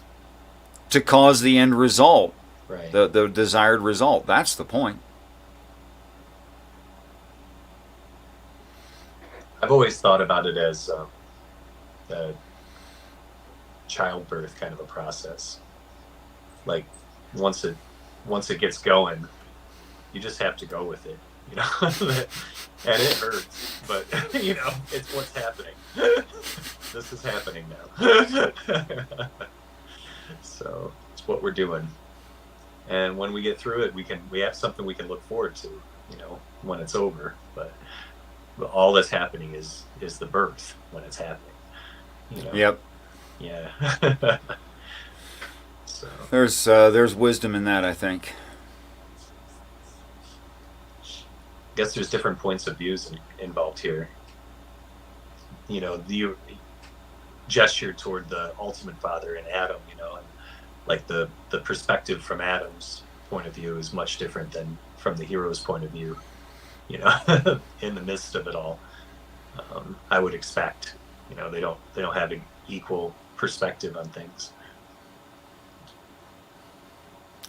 cause the end result. Right. The desired result. That's the point. I've always thought about it as a childbirth kind of a process. Like once it gets going, you just have to go with it, you know. And it hurts, but you know, it's what's happening. This is happening now. So it's what we're doing. And when we get through it, we have something we can look forward to, you know, when it's over. But all that's happening is the birth when it's happening. You know? Yep. Yeah. So There's wisdom in that, I think. I guess there's different points of views involved here. You know, you gestured toward the ultimate father in Adam, you know, and like the perspective from Adam's point of view is much different than from the hero's point of view, you know. In the midst of it all, I would expect, you know, they don't have an equal perspective on things.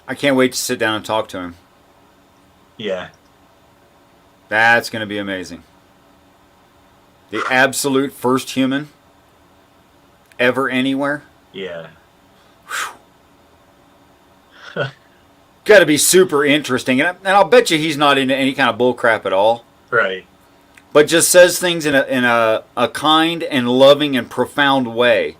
I can't wait to sit down and talk to him. Yeah. That's going to be amazing. The absolute first human ever anywhere. Yeah. Got to be super interesting. And I'll bet you he's not into any kind of bullcrap at all. Right. But just says things in a kind and loving and profound way.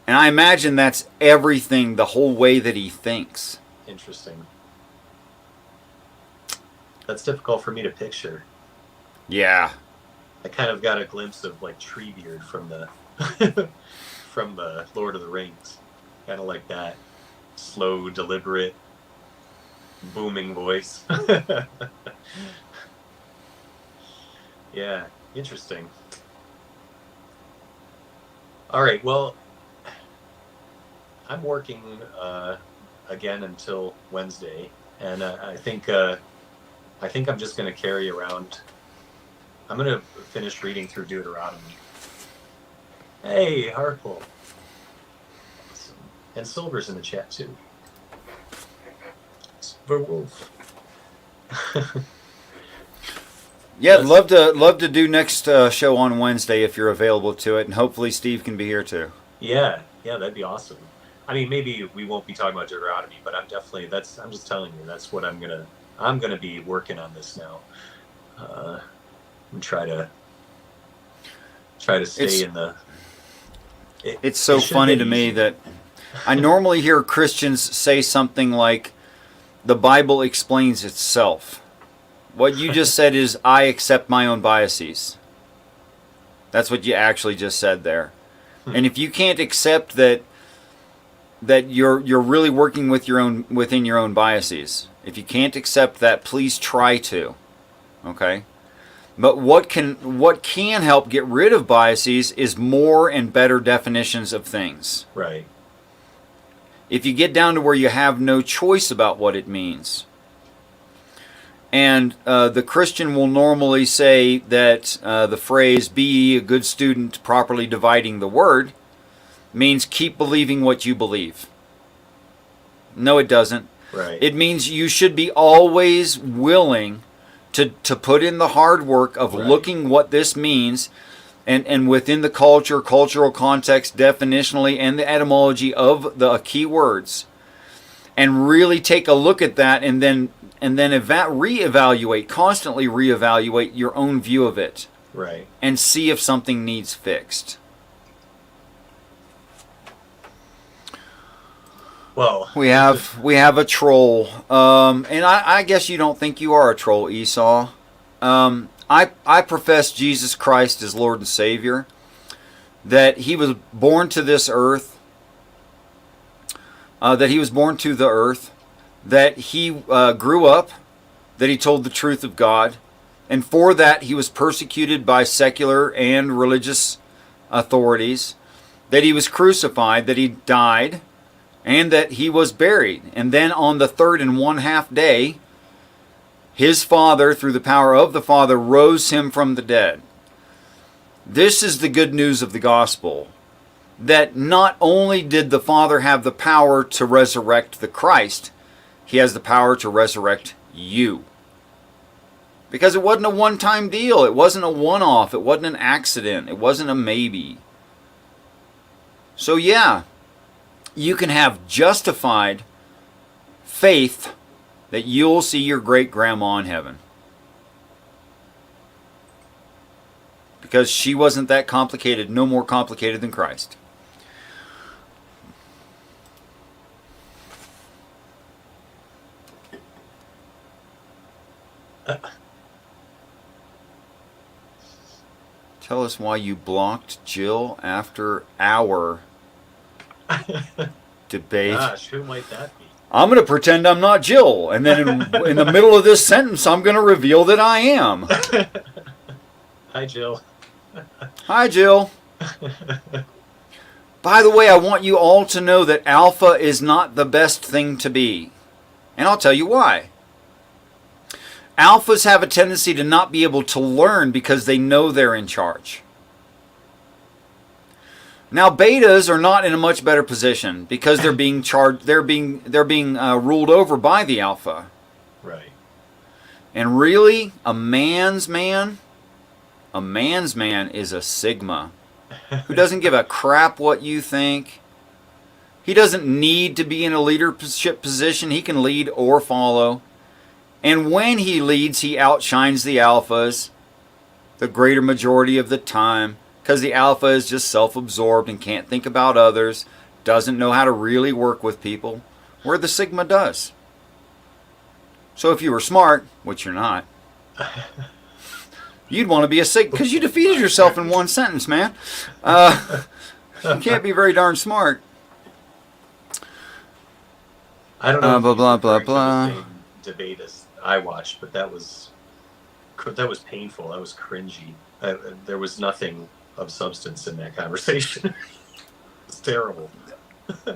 And I imagine that's everything, the whole way that he thinks. Interesting. That's difficult for me to picture. Yeah. I kind of got a glimpse of like Treebeard from the from the Lord of the Rings. Kind of like that slow, deliberate, booming voice. Yeah, interesting. All right, well, I'm working again until Wednesday, and I think I'm just going to carry around I'm gonna finish reading through Deuteronomy. Hey, Harple. Awesome. And Silver's in the chat too. Silver Wolf. Yeah, I'd love to do next show on Wednesday if you're available to it, and hopefully Steve can be here too. Yeah, that'd be awesome. I mean, maybe we won't be talking about Deuteronomy, but I'm just telling you, that's what I'm gonna be working on this now. And try to stay in the. It's so funny to me that I normally hear Christians say something like, "The Bible explains itself." What you just said is, "I accept my own biases." That's what you actually just said there. And if you can't accept that you're really working within your own biases, if you can't accept that, please try to. Okay? But what can help get rid of biases is more and better definitions of things. Right. If you get down to where you have no choice about what it means. And the Christian will normally say that the phrase, "be ye a good student, properly dividing the word," means keep believing what you believe. No, it doesn't. Right. It means you should be always willing to put in the hard work of looking what this means and within the cultural context, definitionally, and the etymology of the key words, and really take a look at that, and then reevaluate, constantly reevaluate your own view of it, right, and see if something needs fixed. Well, we have a troll, and I guess you don't think you are a troll, Esau. I profess Jesus Christ as Lord and Savior, that He was born to this earth, that He was born to the earth, that He grew up, that He told the truth of God, and for that He was persecuted by secular and religious authorities, that He was crucified, that He died, and that He was buried. And then on the 3rd and 1/2 day, His Father, through the power of the Father, rose Him from the dead. This is the good news of the gospel, that not only did the Father have the power to resurrect the Christ, He has the power to resurrect you. Because it wasn't a one-time deal. It wasn't a one-off. It wasn't an accident. It wasn't a maybe. So yeah, you can have justified faith that you'll see your great-grandma in heaven. Because she wasn't that complicated, no more complicated than Christ. Tell us why you blocked Jill after our debate. Gosh, who might that be? I'm going to pretend I'm not Jill, and then in the middle of this sentence, I'm going to reveal that I am. Hi, Jill. Hi, Jill. By the way, I want you all to know that alpha is not the best thing to be. And I'll tell you why. Alphas have a tendency to not be able to learn because they know they're in charge. Now, betas are not in a much better position because they're being charged. They're being ruled over by the alpha. Right. And really, a man's man is a sigma, who doesn't give a crap what you think. He doesn't need to be in a leadership position. He can lead or follow. And when he leads, he outshines the alphas the greater majority of the time, because the alpha is just self-absorbed and can't think about others, doesn't know how to really work with people, where the sigma does. So if you were smart, which you're not, you'd want to be a sigma, because you defeated yourself in one sentence, man. You can't be very darn smart. I don't know. Blah, blah, blah, The blah. same debate as I watched, but that was painful. That was cringy. There was nothing of substance in that conversation. It's terrible.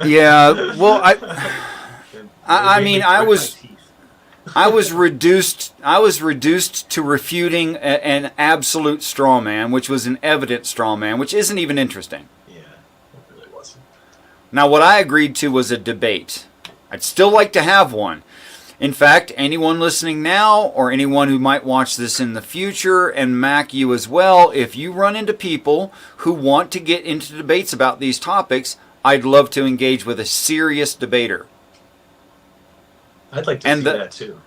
Yeah, well, I It made mean, me I grit was... my teeth. I was reduced to refuting an absolute straw man, which was an evident straw man, which isn't even interesting. Yeah, it really wasn't. Now, what I agreed to was a debate. I'd still like to have one. In fact, anyone listening now, or anyone who might watch this in the future, and Mac, you as well, if you run into people who want to get into debates about these topics, I'd love to engage with a serious debater. I'd like to see that too.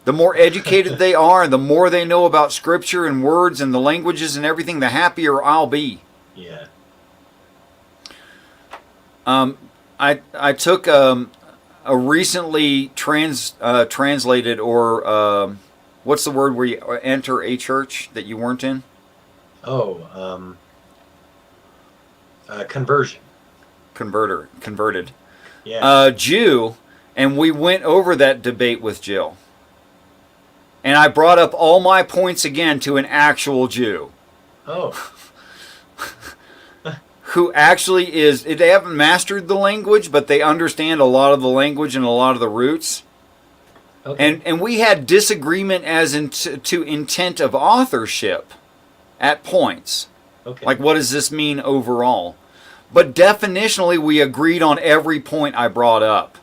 The more educated they are, the more they know about scripture and words and the languages and everything, the happier I'll be. Yeah. I took a recently translated, or what's the word where you enter a church that you weren't in? Oh, conversion. Converted. Yeah. Jew, and we went over that debate with Jill. And I brought up all my points again to an actual Jew. Oh. Who actually is, they haven't mastered the language, but they understand a lot of the language and a lot of the roots. Okay. And we had disagreement as to intent of authorship at points. Okay. Like, what does this mean overall? But definitionally, we agreed on every point I brought up,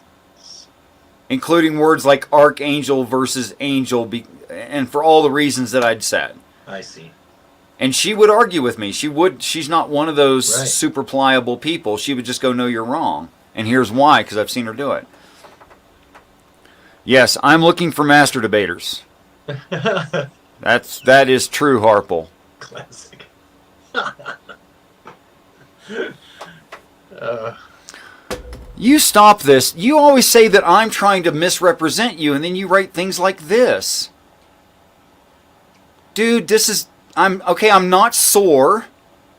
including words like archangel versus angel, and for all the reasons that I'd said. I see. And she would argue with me. She's not one of those Right. super pliable people. She would just go, no, you're wrong. And here's why, because I've seen her do it. Yes, I'm looking for master debaters. That is true, Harple. Classic. You stop this. You always say that I'm trying to misrepresent you, and then you write things like this. Dude, I'm not sore.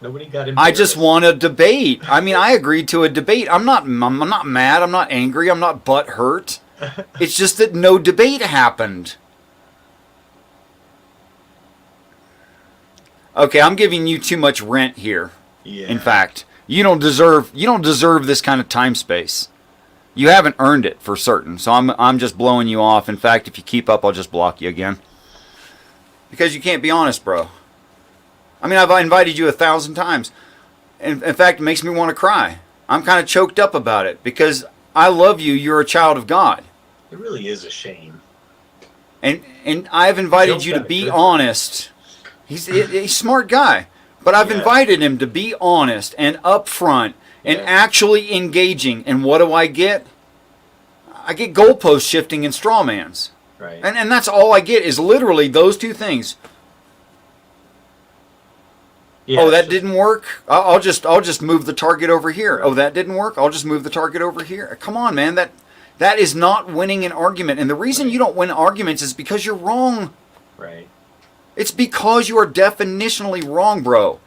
Nobody got embarrassed. I just want a debate. I mean, I agreed to a debate. I'm not mad. I'm not angry. I'm not butthurt. It's just that no debate happened. Okay, I'm giving you too much rent here. Yeah. In fact, you don't deserve this kind of time space. You haven't earned it for certain. So I'm just blowing you off. In fact, if you keep up, I'll just block you again. Because you can't be honest, bro. I mean, I've invited you 1,000 times. In fact, it makes me want to cry. I'm kind of choked up about it because I love you. You're a child of God. It really is a shame. And I've invited you to be honest. He's a smart guy. But I've invited him to be honest and upfront and actually engaging. And what do I get? I get goalpost shifting and straw mans. Right. And that's all I get is literally those two things. Yeah, Oh, that didn't work? I'll just move the target over here. Oh, that didn't work? I'll just move the target over here. Come on, man. That is not winning an argument. And the reason you don't win arguments is because you're wrong. Right. It's because you are definitionally wrong, bro.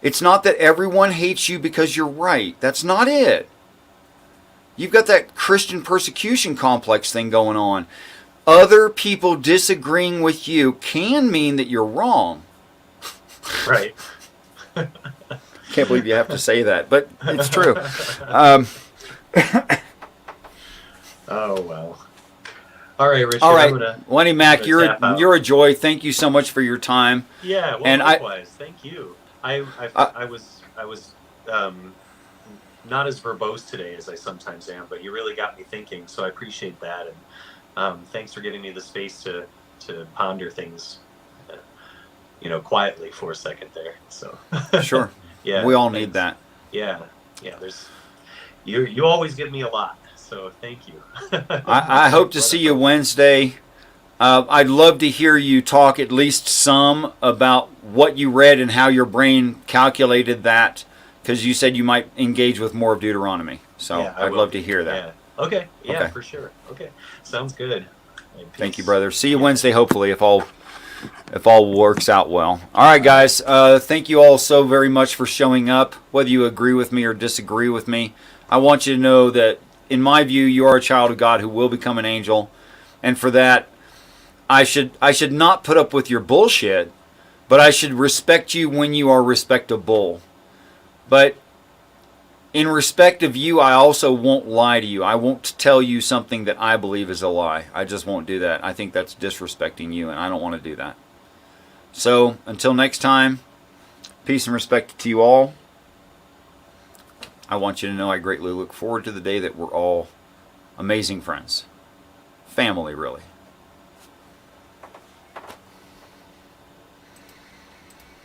It's not that everyone hates you because you're right. That's not it. You've got that Christian persecution complex thing going on. Other people disagreeing with you can mean that you're wrong. Right. Can't believe you have to say that, but it's true. Oh, well. All right, Richard. All right, Lenny Mac, you're a joy. Thank you so much for your time. Yeah, well, and likewise. Thank you. I was not as verbose today as I sometimes am, but you really got me thinking, so I appreciate that. And thanks for giving me the space to ponder things, quietly for a second there. So Sure. Yeah, we all need that. Yeah. There's you always give me a lot, so thank you. I hope to see you Wednesday. I'd love to hear you talk at least some about what you read and how your brain calculated that, because you said you might engage with more of Deuteronomy. So Yeah, I'd love to hear that. Yeah. Okay. Yeah, Okay. for sure. Okay. Sounds good. Thank you, brother. See you Wednesday, hopefully, if all works out well. All right, guys. Thank you all so very much for showing up, whether you agree with me or disagree with me. I want you to know that, in my view, you are a child of God who will become an angel. And for that, I should not put up with your bullshit, but I should respect you when you are respectable. But in respect of you, I also won't lie to you. I won't tell you something that I believe is a lie. I just won't do that. I think that's disrespecting you, and I don't want to do that. So, until next time, peace and respect to you all. I want you to know I greatly look forward to the day that we're all amazing friends. Family, really.